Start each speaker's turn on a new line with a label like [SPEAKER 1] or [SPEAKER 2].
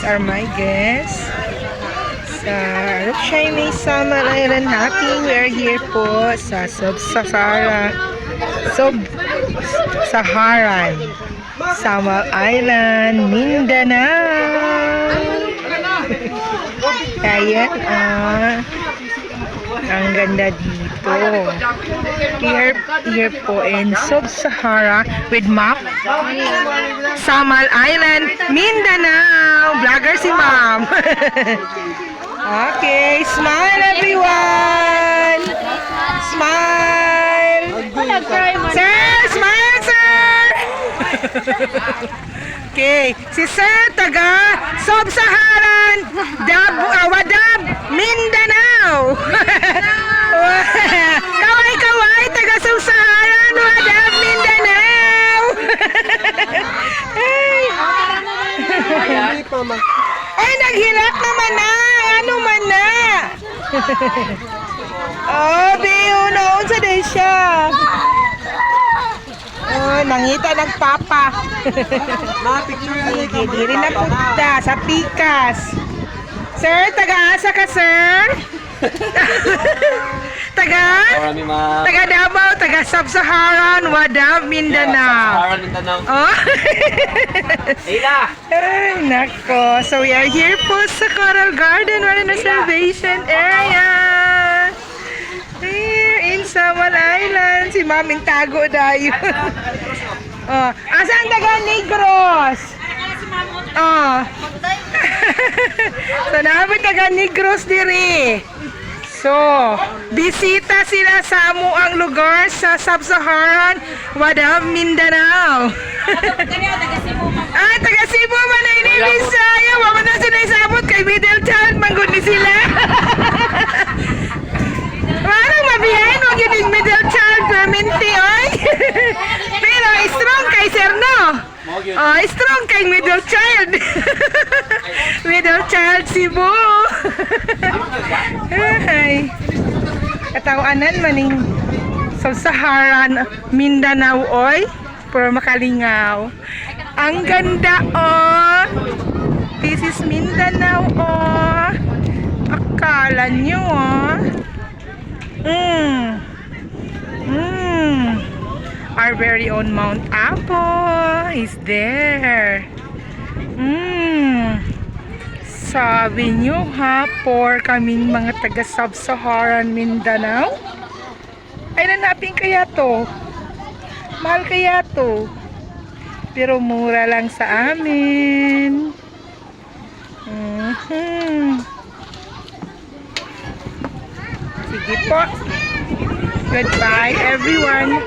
[SPEAKER 1] are my guests. Sa Rock Chinese Summer Island Hopping, we are here po sa Sub-Saharan Summer Island, Mindanao. Ayan, ang ganda dito. Here po in Sub-Sahara with map. Summer Island, Mindanao. Vlogger si Ma'am. Okay, smile everyone. Smile. Sir, smile sir. Okay, si Sir taga Sub-Saharan Wadab, Mindanao. Kaway, taga Sub-Saharan Wadab, Mindanao. Ay, naghilak naman na. Ano man na? Oh, Biyo, noon sa day siya. Oh, nangita ng papa. Sige, di rin na punta sa Pikas. Sir, taga-asa ka, sir? Taga Davao, taga Sub-Saharan, Wadab, Mindanao.
[SPEAKER 2] Sub-Saharan, Mindanao.
[SPEAKER 1] Oh.
[SPEAKER 2] Leila!
[SPEAKER 1] Ay, nako. So we are here po sa Coral Garden, Reservation area. Here in Summer Island. Si Maming tago dayo. Oh, asan taga Negros? Oh. So namin taga Negros diri. So, bisita sila sa amuang lugar sa Sub-Saharan Wadab, Mindanao. Ah, taga Cebu man na inibisaya. Wala na sila isabot kay middle child. Manggod ni sila. Parang mabiyahin. Huwag yun yung middle child. Perminti, oy. Pero strong kay sir, no? Oh, strong kay middle child. Middle child Cebu. Ay. Katawanan maning Sub-Saharan Mindanao, oy. Para makalingaw. Ang ganda, oh. This is Mindanao, oh. Akala nyo, oh. Our very own Mount Apo is there. Sabi nyo, ha, for kaming mga taga Sub-Saharan Mindanao. Ay, nanapin kaya to? Mahal kaya to? Pero mura lang sa amin. Sige po. Goodbye everyone.